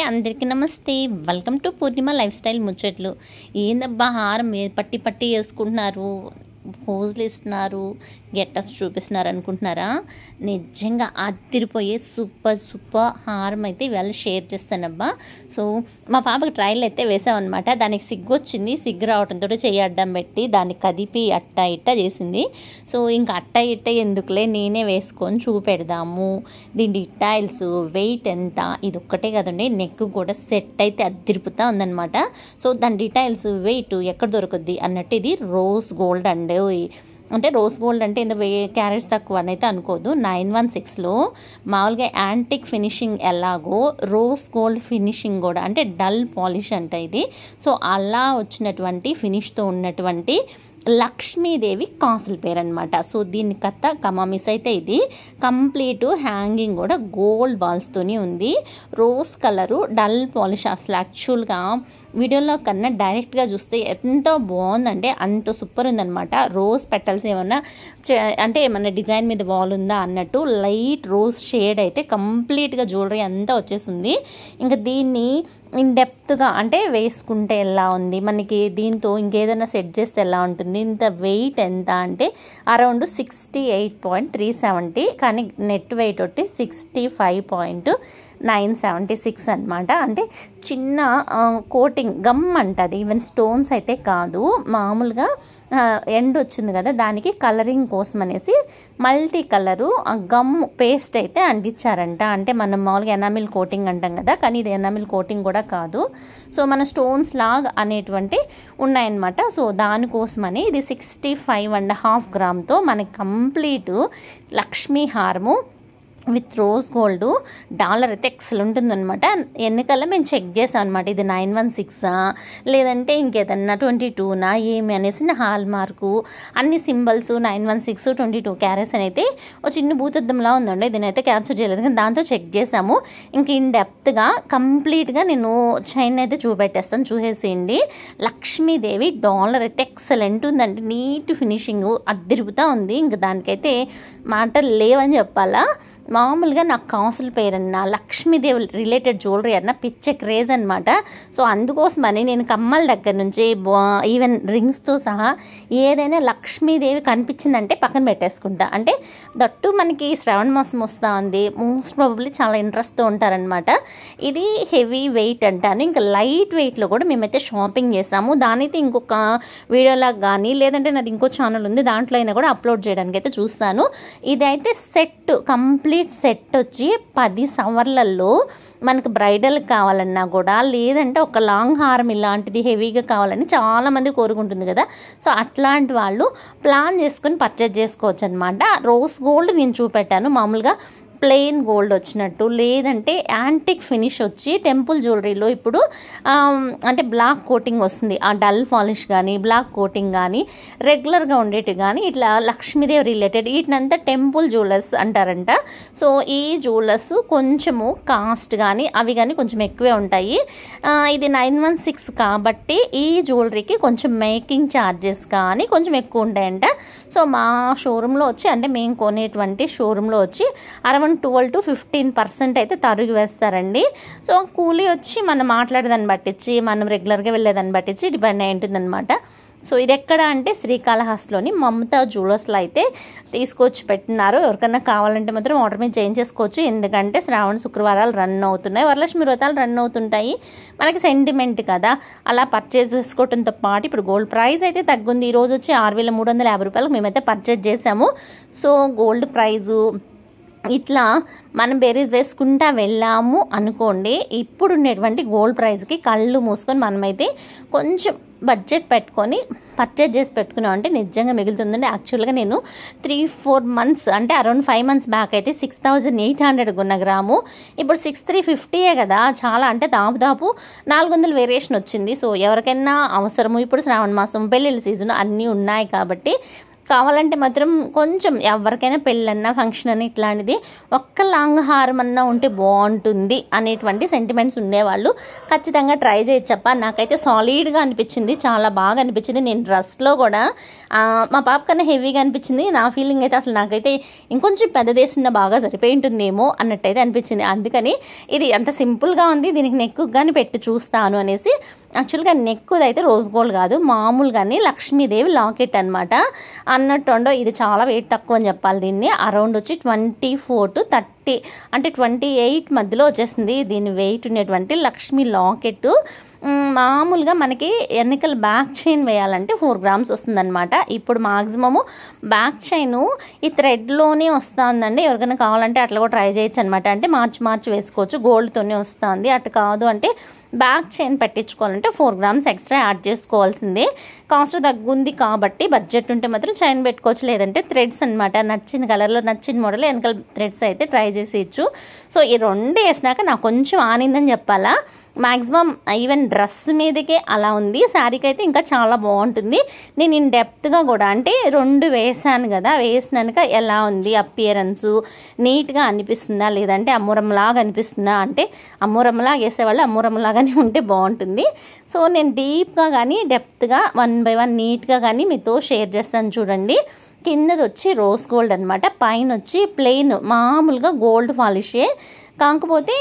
అందరికీ నమస్తే. Welcome to Purnima life style ముచ్చట్లు. ఏందబ్బా హారం పట్టి పట్టి వేసుకుంటున్నారు, పోజులు ఇస్తున్నారు, గెటప్స్ చూపిస్తున్నారు అనుకుంటున్నారా? నిజంగా అదిరిపోయే సూపర్ హారం అయితే ఇవాళ షేర్ చేస్తానబ్బా. సో మా పాపకి ట్రయల్ అయితే వేసామన్నమాట. దానికి సిగ్గు వచ్చింది. సిగ్గు రావడంతో చెయ్యి అడ్డం పెట్టి దాన్ని కదిపి అట్ట ఇట్ట చేసింది. సో ఇంకా అట్ట ఇట్ట ఎందుకులే, నేనే వేసుకొని చూపెడదాము. దీని డీటెయిల్స్, వెయిట్ ఎంత, ఇది ఒక్కటే కదండి, నెక్ కూడా సెట్ అయితే అదిరిపోతా ఉందన్నమాట. సో దాని డీటెయిల్స్, వెయిట్ ఎక్కడ దొరుకుద్ది అన్నట్టు, ఇది రోజ్ గోల్డ్ అండి. అంటే రోజ్ గోల్డ్ అంటే ఇంత క్యారెట్స్ తక్కువ అని అయితే అనుకోదు. 916లో మామూలుగా యాంటిక్ ఫినిషింగ్ ఎలాగో రోజ్ గోల్డ్ ఫినిషింగ్ కూడా, అంటే డల్ పాలిష్ అంట ఇది. సో అలా వచ్చినటువంటి ఫినిష్తో ఉన్నటువంటి లక్ష్మీదేవి కాసుల పేరు అనమాట. సో దీని కథ మిస్ అయితే ఇది కంప్లీట్ హ్యాంగింగ్ కూడా గోల్డ్ బాల్స్తోనే ఉంది. Rose colour dull polish. అసలు యాక్చువల్గా వీడియోలో కన్నా డైరెక్ట్గా చూస్తే ఎంతో బాగుందంటే అంత సూపర్ ఉందన్నమాట. రోజ్ పెటల్స్ ఏమన్నా అంటే ఏమన్నా డిజైన్ మీద వాల్ ఉందా అన్నట్టు లైట్ రోజ్ షేడ్ అయితే కంప్లీట్గా జ్యువెలరీ అంతా వచ్చేసింది. ఇంకా దీన్ని ఇన్ డెప్త్గా అంటే వేసుకుంటే ఎలా ఉంది, మనకి దీంతో ఇంకేదైనా సెట్ చేస్తే ఎలా ఉంటుంది, ఇంత వెయిట్ ఎంత అంటే అరౌండ్ 68.370, కానీ నెట్ వెయిట్ ఒకటి 65.976 అనమాట. అంటే చిన్న కోటింగ్ గమ్ అంటది, ఈవెన్ స్టోన్స్ అయితే కాదు. మామూలుగా ఎండ్ వచ్చింది కదా, దానికి కలరింగ్ కోసం అనేసి మల్టీ కలరు గమ్ పేస్ట్ అయితే అంటించారంట. అంటే మనం మామూలుగా ఎనామిల్ కోటింగ్ అంటాం కదా, కానీ ఇది ఎనామిల్ కోటింగ్ కూడా కాదు. సో మన స్టోన్స్ లాగా అనేటువంటి ఉన్నాయన్నమాట. సో దానికోసమని ఇది 65.5 గ్రామ్తో మనకి కంప్లీట్ లక్ష్మీ హారము విత్ రోజ్ గోల్డ్ డాలర్ అయితే ఎక్సలెంట్ ఉందన్నమాట. ఎన్నికల్లో మేము చెక్ చేసాం అనమాట, ఇది 916 లేదంటే ఇంకేదన్నా 22నా ఏమి అనేసి. హాల్ మార్కు అన్ని సింబల్స్ 916 22 క్యారెట్స్ అని అయితే ఒక చిన్న భూతద్దంలా ఉందండి. దీనైతే క్యాప్చర్ చేయలేదు, కానీ దాంతో చెక్ చేసాము. ఇంక ఇన్ డెప్త్గా కంప్లీట్గా నేను చైన్ అయితే చూపెట్టేస్తాను, చూసేసేయండి. లక్ష్మీదేవి డాలర్ అయితే ఎక్సలెంట్ ఉందండి, నీట్ ఫినిషింగ్ అద్దరిపుతా ఉంది. ఇంక దానికైతే మాటలు లేవని చెప్పాలా. మామూలుగా నాకు కాసుల పేరన్నా లక్ష్మీదేవి రిలేటెడ్ జ్యువెలరీ అన్న పిచ్చ క్రేజ్ అనమాట. సో అందుకోసమని నేను కమ్మల దగ్గర నుంచి ఈవెన్ రింగ్స్తో సహా ఏదైనా లక్ష్మీదేవి కనిపించిందంటే పక్కన పెట్టేసుకుంటా. అంటే దట్టు మనకి శ్రావణ మాసం వస్తూ ఉంది, మోస్ట్ ప్రాబబ్లీ చాలా ఇంట్రెస్ట్తో ఉంటారనమాట. ఇది హెవీ వెయిట్ అంటాను. ఇంకా లైట్ వెయిట్లో కూడా మేమైతే షాపింగ్ చేసాము. దానైతే ఇంకొక వీడియోలాగా కానీ లేదంటే నాది ఇంకో ఛానల్ ఉంది, దాంట్లో అయినా కూడా అప్లోడ్ చేయడానికి అయితే చూస్తాను. ఇదైతే సెట్ కంప్లీట్ సెట్ వచ్చి 10 సవర్లలో మనకు బ్రైడల్ కావాలన్నా కూడా, లేదంటే ఒక లాంగ్ హారం ఇలాంటిది హెవీగా కావాలని చాలామంది కోరుకుంటుంది కదా. సో అట్లాంటి వాళ్ళు ప్లాన్ చేసుకొని పర్చేజ్ చేసుకోవచ్చు అనమాట. రోజ్ గోల్డ్ నేను చూపెట్టాను, మామూలుగా ప్లెయిన్ గోల్డ్ వచ్చినట్టు, లేదంటే యాంటిక్ ఫినిష్ వచ్చి టెంపుల్ జ్యువెలరీలో ఇప్పుడు అంటే బ్లాక్ కోటింగ్ వస్తుంది. ఆ డల్ పాలిష్ కానీ బ్లాక్ కోటింగ్ కానీ రెగ్యులర్గా ఉండేటి కానీ ఇట్లా లక్ష్మీదేవి రిలేటెడ్ వీటినంతా టెంపుల్ జ్యువెలర్స్ అంటారంట. సో ఈ జ్యువెలర్స్ కొంచెము కాస్ట్ కానీ అవి కానీ కొంచెం ఎక్కువే ఉంటాయి. ఇది 916 కాబట్టి ఈ జ్యువెలరీకి కొంచెం మేకింగ్ ఛార్జెస్ కానీ కొంచెం ఎక్కువ ఉంటాయంట. సో మా షోరూంలో వచ్చి, అంటే మేము కొనేటువంటి షోరూంలో వచ్చి అరౌండ్ 12 to 15% అయితే తరుగు వేస్తారండి. సో కూలీ వచ్చి మనం మాట్లాడేదాన్ని బట్టించి, మనం రెగ్యులర్గా వెళ్ళేదాన్ని బట్టించి డిపెండ్ అయి ఉంటుందన్నమాట. సో ఇది ఎక్కడ అంటే శ్రీకాళహస్తిలోని మమతా జ్యువెలర్స్లో అయితే తీసుకొచ్చి పెట్టినారు. ఎవరికైనా కావాలంటే మాత్రం ఆర్డర్ మీద చేయించేసుకోవచ్చు. ఎందుకంటే శ్రావణ శుక్రవారాలు రన్ అవుతున్నాయి, వరలక్ష్మి వ్రతాలు రన్ అవుతుంటాయి, మనకి సెంటిమెంట్ కదా. అలా పర్చేజ్ చేసుకోవడంతో పాటు ఇప్పుడు గోల్డ్ ప్రైస్ అయితే తగ్గుంది. ఈరోజు వచ్చి 6,350 రూపాయలకు మేమైతే పర్చేజ్ చేసాము. సో గోల్డ్ ప్రైజు ఇట్లా మనం బేరీస్ వేసుకుంటా వెళ్ళాము అనుకోండి, ఇప్పుడు ఉండేటువంటి గోల్డ్ ప్రైస్కి కళ్ళు మూసుకొని మనమైతే కొంచెం బడ్జెట్ పెట్టుకొని పర్చేజ్ చేసి పెట్టుకున్నాం అంటే నిజంగా మిగులుతుందండి. యాక్చువల్గా నేను 3-4 మంత్స్ అంటే అరౌండ్ 5 మంత్స్ బ్యాక్ అయితే 6,800 కొన్న గ్రాము, ఇప్పుడు 6,350 కదా. చాలా అంటే దాపు 400 వేరియేషన్ వచ్చింది. సో ఎవరికైనా అవసరము, ఇప్పుడు శ్రావణ మాసం పెళ్ళిళ్ళ సీజన్ అన్నీ ఉన్నాయి కాబట్టి కావాలంటే మాత్రం కొంచెం ఎవరికైనా పెళ్ళన్నా ఫంక్షన్ అన్న ఇట్లాంటిది ఒక్క లాంగ్ హారం అన్నా ఉంటే బాగుంటుంది అనేటువంటి సెంటిమెంట్స్ ఉండేవాళ్ళు ఖచ్చితంగా ట్రై చేయొచ్చప్ప. నాకైతే సాలిడ్గా అనిపించింది, చాలా బాగా అనిపించింది. నేను డ్రెస్లో కూడా మా పాప కన్నా హెవీగా అనిపించింది. నా ఫీలింగ్ అయితే అసలు నాకైతే ఇంకొంచెం పెద్దదేసిన బాగా సరిపోయి ఉంటుందేమో అన్నట్టయితే అనిపించింది. అందుకని ఇది అంత సింపుల్గా ఉంది, దీనికి నెక్ కానీ పెట్టి చూస్తాను అనేసి. యాక్చువల్గా నెక్కుది అయితే రోజ్ గోల్డ్ కాదు, మామూలుగానే లక్ష్మీదేవి లాకెట్ అనమాట. అన్నట్టుండో ఇది చాలా వెయిట్ తక్కువ అని చెప్పాలి. దీన్ని అరౌండ్ వచ్చి 24 to 30 అంటే 28 మధ్యలో వచ్చేస్తుంది దీని వెయిట్ ఉన్నటువంటి లక్ష్మీ లాకెట్. మామూలుగా మనకి ఎన్నికల బ్యాక్ చైన్ వేయాలంటే 4 grams వస్తుందన్నమాట. ఇప్పుడు మాక్సిమము బ్యాక్ చైన్ ఈ థ్రెడ్లోనే వస్తుందండి. ఎవరికైనా కావాలంటే అట్లా కూడా ట్రై చేయొచ్చు అనమాట. అంటే మార్చి వేసుకోవచ్చు, గోల్డ్తోనే వస్తుంది. అటు కాదు అంటే బ్యాక్ చైన్ పెట్టించుకోవాలంటే 4 grams ఎక్స్ట్రా యాడ్ చేసుకోవాల్సిందే. కాస్ట్ తగ్గుంది కాబట్టి బడ్జెట్ ఉంటే మాత్రం చైన్ పెట్టుకోవచ్చు, లేదంటే థ్రెడ్స్ అనమాట. నచ్చిన కలర్లో నచ్చిన మోడల్ వెనకాల థ్రెడ్స్ అయితే ట్రై చేసేయచ్చు. సో ఈ రెండు వేసినాక నాకు కొంచెం ఆనిందని చెప్పాలా. మ్యాక్సిమం ఈవెన్ డ్రెస్ మీదకే అలా ఉంది, శారీకి అయితే ఇంకా చాలా బాగుంటుంది. నేను ఇన్ డెప్త్గా కూడా అంటే 2 వేసాను కదా, వేసినాక ఎలా ఉంది అపియరెన్సు, నీట్గా అనిపిస్తుందా లేదంటే అమ్మూరంలాగా అనిపిస్తుందా అంటే అమ్మూరంలాగా వేసేవాళ్ళు అమ్మూరంలాగానే ఉంటే బాగుంటుంది. సో నేను డీప్గా కానీ డెప్త్గా 1 by 1 నీట్గా కానీ మీతో షేర్ చేస్తాను చూడండి. కిందది వచ్చి రోజ్ గోల్డ్ అనమాట, పైన వచ్చి ప్లెయిన్ మామూలుగా గోల్డ్ పాలిషే. కాకపోతే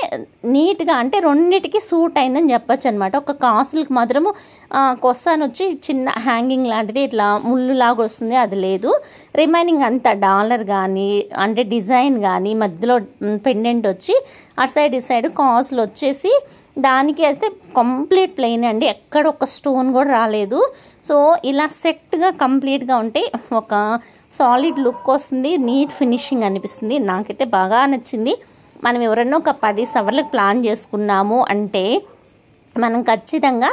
నీట్గా అంటే రెండిటికి సూట్ అయిందని చెప్పచ్చు అనమాట. ఒక కాసులకు మాత్రము కొస్తాను వచ్చి చిన్న హ్యాంగింగ్ లాంటిది ఇట్లా ముళ్ళులాగా వస్తుంది, అది లేదు. రిమైనింగ్ అంతా డాలర్ కానీ అంటే డిజైన్ కానీ మధ్యలో పెండెంట్ వచ్చి అటు సైడ్ ఇటు సైడ్ కాసులు వచ్చేసి దానికి అయితే కంప్లీట్ ప్లెయిన్ అండి, ఎక్కడ ఒక స్టోన్ కూడా రాలేదు. సో ఇలా సెట్గా కంప్లీట్గా ఉంటే ఒక సాలిడ్ లుక్ వస్తుంది, నీట్ ఫినిషింగ్ అనిపిస్తుంది. నాకైతే బాగా నచ్చింది. మనం ఎవరన్నా ఒక 10 సవర్లకు ప్లాన్ చేసుకున్నాము అంటే మనం ఖచ్చితంగా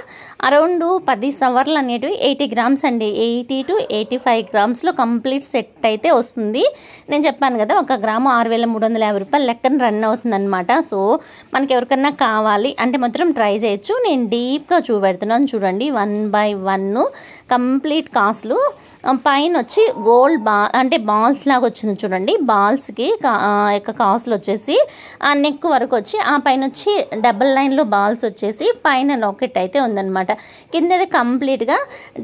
అరౌండ్ 10 సవర్లు అనేటివి 80 grams అండి, 80 to 85 grams కంప్లీట్ సెట్ అయితే వస్తుంది. నేను చెప్పాను కదా 1 గ్రాము 6,350 రూపాయలు లెక్కన రన్ అవుతుంది అనమాట. సో మనకి ఎవరికన్నా కావాలి అంటే మాత్రం ట్రై చేయొచ్చు. నేను డీప్గా చూపెడుతున్నాను చూడండి, 1 by 1 కంప్లీట్ కాస్ట్లు. పైన వచ్చి గోల్డ్ అంటే బాల్స్ లాగా వచ్చింది చూడండి, బాల్స్కి యొక్క కాసులు వచ్చేసి ఆ నెక్ వరకు వచ్చి ఆ పైన వచ్చి డబల్ లైన్లో బాల్స్ వచ్చేసి పైన లాకెట్ అయితే ఉందన్నమాట. కిందది కంప్లీట్గా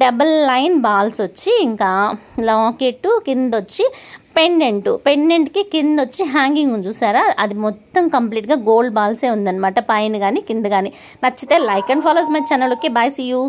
డబల్ లైన్ బాల్స్ వచ్చి ఇంకా లాకెట్ కింద వచ్చి పెండెంట్కి కింద వచ్చి హ్యాంగింగ్ చూసారా, అది మొత్తం కంప్లీట్గా గోల్డ్ బాల్సే ఉందన్నమాట పైన కానీ కింద కానీ. నచ్చితే like and follows my channel. Okay, bye, see you.